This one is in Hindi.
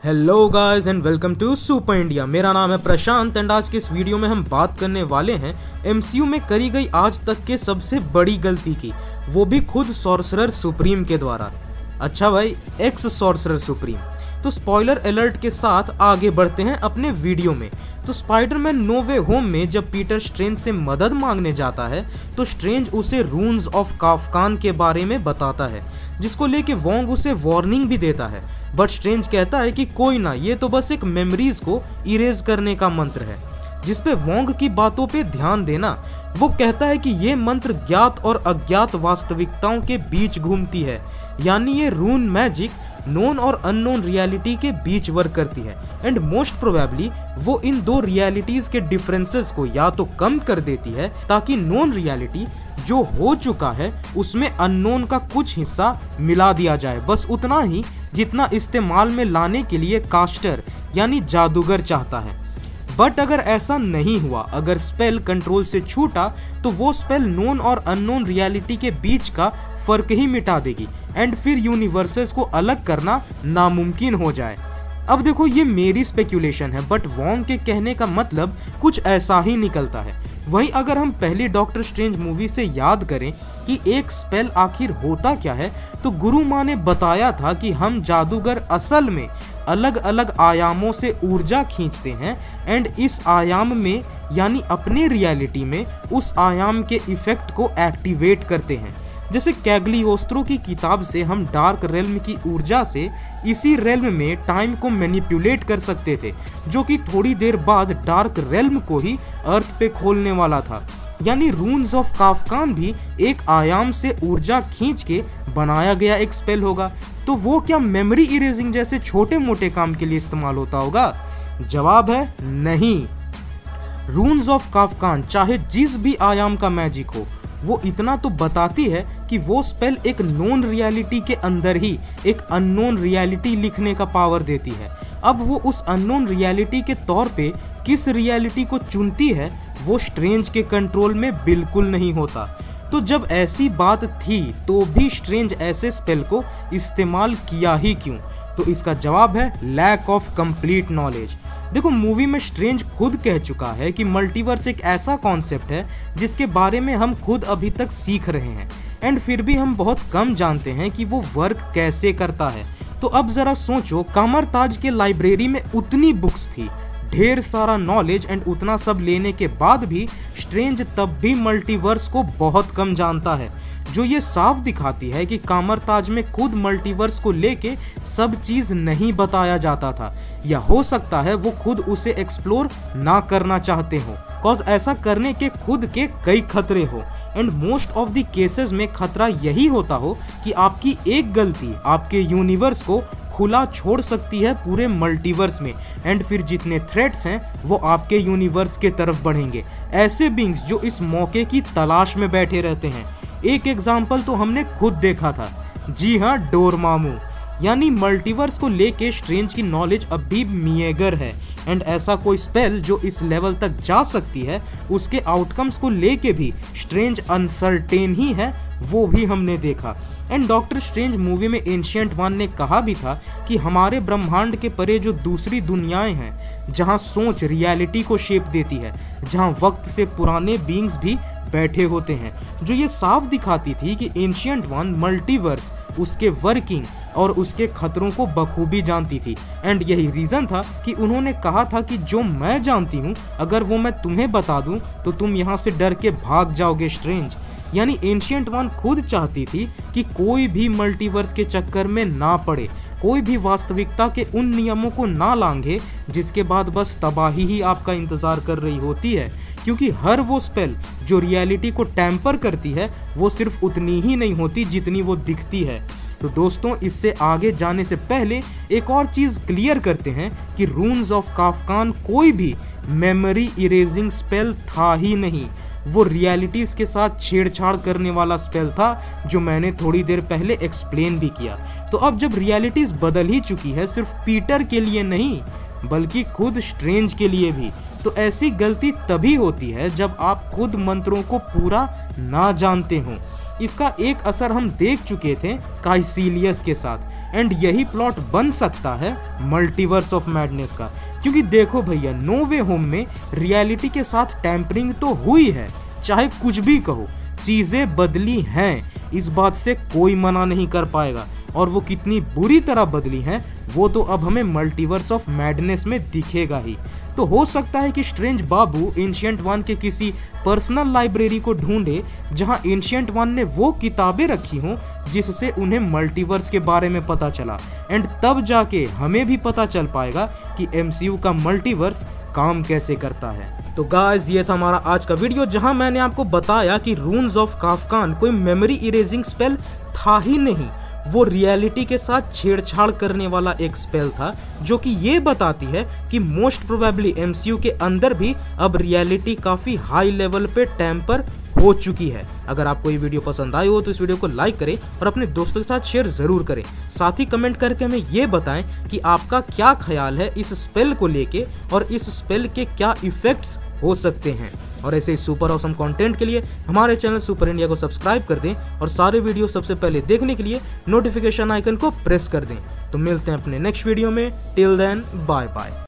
Hello guys and welcome to super India. मेरा नाम है प्रशांत एंड आज के इस वीडियो में हम बात करने वाले हैं एमसीयू में करी गई आज तक के सबसे बड़ी गलती की, वो भी खुद सॉर्सरर सुप्रीम के द्वारा। अच्छा भाई, एक्स सॉर्सरर सुप्रीम। तो स्पॉइलर अलर्ट के साथ आगे बढ़ते हैं अपने वीडियो में। तो स्पाइडरमैन नो वे होम में जब पीटर स्ट्रेंज से मदद मांगने जाता है तो स्ट्रेंज उसे रून्स ऑफ काफ्कान के बारे में बताता है, जिसको लेके वोंग उसे वार्निंग भी देता है। बट स्ट्रेंज कहता है कि कोई ना, ये तो बस एक मेमोरीज को इरेज करने का मंत्र है, जिसपे वोंग की बातों पे ध्यान देना। वो कहता है कि ये मंत्र ज्ञात और अज्ञात वास्तविकताओं के बीच घूमती है, यानी ये रून मैजिक नोन और अननोन रियलिटी के बीच वर्क करती है एंड मोस्ट प्रोबेबली वो इन दो रियलिटीज के डिफरेंसेस को या तो कम कर देती है ताकि नोन रियलिटी जो हो चुका है उसमें अननोन का कुछ हिस्सा मिला दिया जाए, बस उतना ही जितना इस्तेमाल में लाने के लिए कास्टर यानी जादूगर चाहता है। बट अगर ऐसा नहीं हुआ, अगर स्पेल कंट्रोल से छूटा तो वो स्पेल नोन और अननोन रियलिटी के बीच का फर्क ही मिटा देगी एंड फिर यूनिवर्सेस को अलग करना नामुमकिन हो जाए। अब देखो, ये मेरी स्पेक्यूलेशन है बट वोंग के कहने का मतलब कुछ ऐसा ही निकलता है। वहीं अगर हम पहली डॉक्टर स्ट्रेंज मूवी से याद करें कि एक स्पेल आखिर होता क्या है, तो गुरु माँ ने बताया था कि हम जादूगर असल में अलग अलग आयामों से ऊर्जा खींचते हैं एंड इस आयाम में यानी अपने रियलिटी में उस आयाम के इफेक्ट को एक्टिवेट करते हैं। जैसे कैग्लियोस्त्रो की किताब से हम डार्क रेल्म की ऊर्जा से इसी रेल्म में टाइम को मैनिपुलेट कर सकते थे, जो कि थोड़ी देर बाद डार्क रेल्म को ही अर्थ पे खोलने वाला था। यानी रून्स ऑफ काफ्कान भी एक आयाम से ऊर्जा खींच के बनाया गया एक स्पेल होगा। तो वो क्या मेमोरी इरेजिंग जैसे छोटे मोटे काम के लिए इस्तेमाल होता होगा? जवाब है नहीं। रून्स ऑफ काफ्कान चाहे जिस भी आयाम का मैजिक हो, वो इतना तो बताती है कि वो स्पेल एक नोन रियलिटी के अंदर ही एक अननोन रियलिटी लिखने का पावर देती है। अब वो उस अननोन रियलिटी के तौर पे किस रियलिटी को चुनती है वो स्ट्रेंज के कंट्रोल में बिल्कुल नहीं होता। तो जब ऐसी बात थी तो भी स्ट्रेंज ऐसे स्पेल को इस्तेमाल किया ही क्यों? तो इसका जवाब है लैक ऑफ कंप्लीट नॉलेज। देखो, मूवी में स्ट्रेंज खुद कह चुका है कि मल्टीवर्स एक ऐसा कॉन्सेप्ट है जिसके बारे में हम खुद अभी तक सीख रहे हैं एंड फिर भी हम बहुत कम जानते हैं कि वो वर्क कैसे करता है। तो अब जरा सोचो, कामरताज के लाइब्रेरी में उतनी बुक्स थी, ढेर सारा नॉलेज एंड उतना सब लेने के बाद भी स्ट्रेंज तब भी मल्टीवर्स को बहुत कम जानता है, जो ये साफ दिखाती है कि कामरताज में खुद मल्टीवर्स को लेके सब चीज नहीं बताया जाता था, या हो सकता है वो खुद उसे एक्सप्लोर ना करना चाहते हो, कॉज ऐसा करने के खुद के कई खतरे हो and most of the cases में खतरा यही होता हो कि आपकी एक गलती आपके यूनिवर्स को खुला छोड़ सकती है पूरे मल्टीवर्स में एंड फिर जितने थ्रेट्स हैं वो आपके यूनिवर्स के तरफ बढ़ेंगे, ऐसे बींग्स जो इस मौके की तलाश में बैठे रहते हैं। एक एग्जाम्पल तो हमने खुद देखा था, जी हाँ, डोरमामू। यानी मल्टीवर्स को लेके स्ट्रेंज की नॉलेज अभी मीएगर है एंड ऐसा कोई स्पेल जो इस लेवल तक जा सकती है उसके आउटकम्स को लेके भी स्ट्रेंज अनसर्टेन ही है, वो भी हमने देखा। एंड डॉक्टर स्ट्रेंज मूवी में एंशिएंट वन ने कहा भी था कि हमारे ब्रह्मांड के परे जो दूसरी दुनियाएं हैं जहां सोच रियलिटी को शेप देती है, जहां वक्त से पुराने बीइंग्स भी बैठे होते हैं, जो ये साफ दिखाती थी कि एंशिएंट वन मल्टीवर्स, उसके वर्किंग और उसके खतरों को बखूबी जानती थी। एंड यही रीज़न था कि उन्होंने कहा था कि जो मैं जानती हूँ अगर वो मैं तुम्हें बता दूँ तो तुम यहाँ से डर के भाग जाओगे स्ट्रेंज। यानी एंशिएंट वन खुद चाहती थी कि कोई भी मल्टीवर्स के चक्कर में ना पड़े, कोई भी वास्तविकता के उन नियमों को ना लांघे जिसके बाद बस तबाही ही आपका इंतज़ार कर रही होती है, क्योंकि हर वो स्पेल जो रियलिटी को टैम्पर करती है वो सिर्फ उतनी ही नहीं होती जितनी वो दिखती है। तो दोस्तों, इससे आगे जाने से पहले एक और चीज़ क्लियर करते हैं कि रून्स ऑफ काफ्कान कोई भी मेमोरी इरेजिंग स्पेल था ही नहीं, वो रियलिटीज़ के साथ छेड़छाड़ करने वाला स्पेल था, जो मैंने थोड़ी देर पहले एक्सप्लेन भी किया। तो अब जब रियलिटीज़ बदल ही चुकी है, सिर्फ पीटर के लिए नहीं बल्कि खुद स्ट्रेंज के लिए भी, तो ऐसी गलती तभी होती है जब आप खुद मंत्रों को पूरा ना जानते हो। इसका एक असर हम देख चुके थे काइसिलियस के साथ, एंड यही प्लॉट बन सकता है मल्टीवर्स ऑफ मैडनेस का। क्योंकि देखो भैया, नो वे होम में रियलिटी के साथ टैंपरिंग तो हुई है, चाहे कुछ भी कहो, चीजें बदली हैं, इस बात से कोई मना नहीं कर पाएगा। और वो कितनी बुरी तरह बदली हैं वो तो अब हमें मल्टीवर्स ऑफ मैडनेस में दिखेगा ही। तो हो सकता है कि स्ट्रेंज बाबू एंशिएंट वन के किसी पर्सनल लाइब्रेरी को ढूंढे जहां एंशिएंट वन ने वो किताबें रखी हों जिससे उन्हें मल्टीवर्स के बारे में पता चला, एंड तब जाके हमें भी पता चल पाएगा कि एमसीयू का मल्टीवर्स काम कैसे करता है। तो गाइस, ये था हमारा आज का वीडियो जहां मैंने आपको बताया कि रून्स ऑफ काफ्कान कोई मेमोरी इरेजिंग स्पेल था ही नहीं, वो रियलिटी के साथ छेड़छाड़ करने वाला एक स्पेल था जो कि ये बताती है कि मोस्ट प्रोबेबली एमसीयू के अंदर भी अब रियलिटी काफ़ी हाई लेवल पे टैम्पर हो चुकी है। अगर आपको ये वीडियो पसंद आई हो तो इस वीडियो को लाइक करें और अपने दोस्तों के साथ शेयर ज़रूर करें। साथ ही कमेंट करके हमें ये बताएं कि आपका क्या ख्याल है इस स्पेल को लेके और इस स्पेल के क्या इफ़ेक्ट्स हो सकते हैं। और ऐसे ही सुपर ऑसम कंटेंट के लिए हमारे चैनल सुपर इंडिया को सब्सक्राइब कर दें और सारे वीडियो सबसे पहले देखने के लिए नोटिफिकेशन आइकन को प्रेस कर दें। तो मिलते हैं अपने नेक्स्ट वीडियो में। Till then, bye bye.